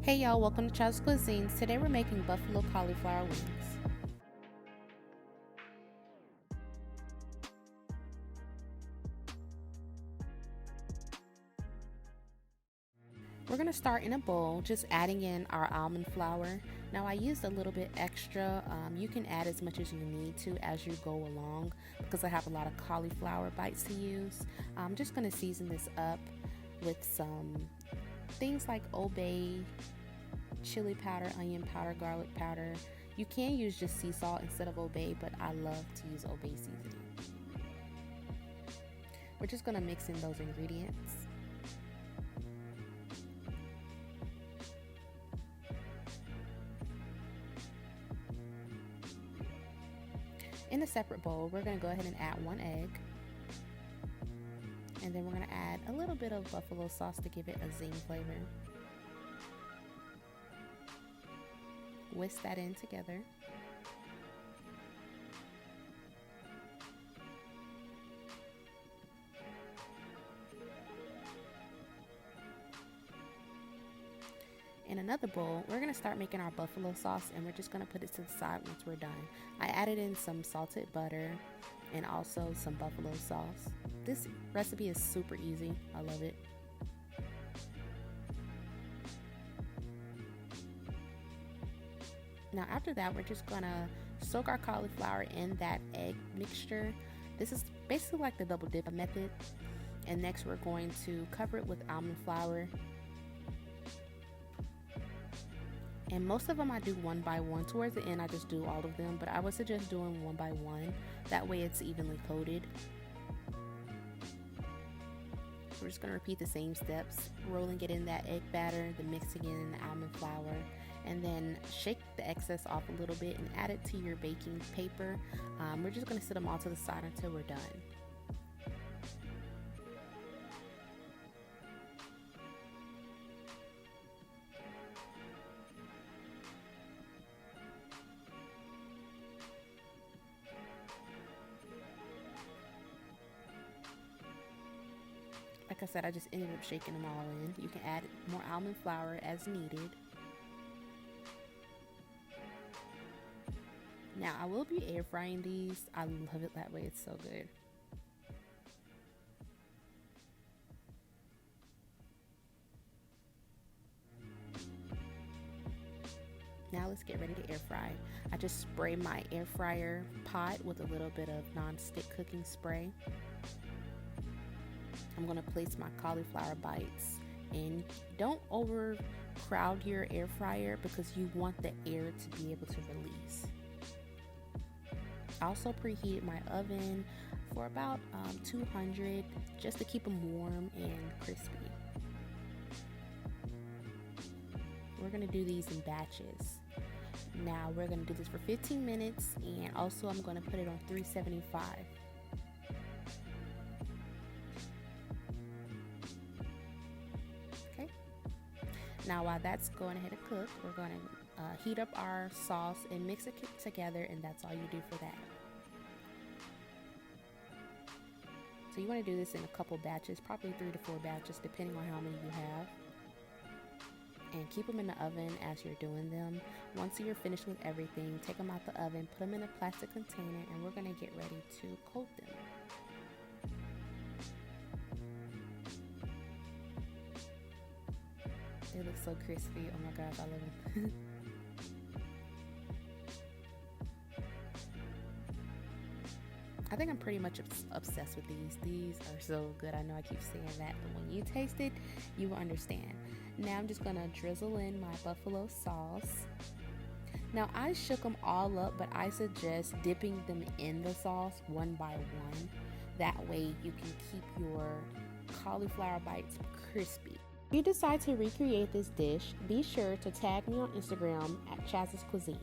Hey y'all, welcome to Child's Cuisines. Today we're making buffalo cauliflower wings. We're going to start in a bowl, just adding in our almond flour. Now I used a little bit extra. You can add as much as you need to as you go along because I have a lot of cauliflower bites to use. I'm just going to season this up with some things like Old Bay, chili powder, onion powder, garlic powder. You can use just sea salt instead of Old Bay, but I love to use Old Bay seasoning. We're just going to mix in those ingredients. In a separate bowl, we're going to go ahead and add 1 egg. And then we're going to add a little bit of buffalo sauce to give it a zing flavor. Whisk that in together. In another bowl, we're going to start making our buffalo sauce, and we're just going to put it to the side once we're done. I added in some salted butter and also some buffalo sauce. This recipe is super easy. I love it. Now after that, we're just going to soak our cauliflower in that egg mixture. This is basically like the double dip method. And next we're going to cover it with almond flour. And most of them I do one by one. Towards the end I just do all of them, but I would suggest doing one by one. That way it's evenly coated. We're just going to repeat the same steps, rolling it in that egg batter, then mixing in the almond flour, and then shake the excess off a little bit and add it to your baking paper. We're just going to set them all to the side until we're done. Like I said, I just ended up shaking them all in. You can add more almond flour as needed. Now I will be air frying these. I love it that way, it's so good. Now let's get ready to air fry. I just spray my air fryer pot with a little bit of non-stick cooking spray. I'm going to place my cauliflower bites, and don't overcrowd your air fryer because you want the air to be able to release. I also preheated my oven for about 200 just to keep them warm and crispy. We're going to do these in batches. Now we're going to do this for 15 minutes, and also I'm going to put it on 375. Okay. Now while that's going ahead to cook, we're going to heat up our sauce and mix it together, and that's all you do for that. So you want to do this in a couple batches, probably 3 to 4 batches, depending on how many you have. And keep them in the oven as you're doing them. Once you're finished with everything, take them out the oven, put them in a plastic container, and we're going to get ready to coat them. They look so crispy. Oh my gosh, I love them. I think I'm pretty much obsessed with these. These are so good. I know I keep saying that, but when you taste it, you will understand. Now I'm just going to drizzle in my buffalo sauce. Now I shook them all up, but I suggest dipping them in the sauce one by one. That way you can keep your cauliflower bites crispy. If you decide to recreate this dish, be sure to tag me on Instagram at Chaz's Cuisine.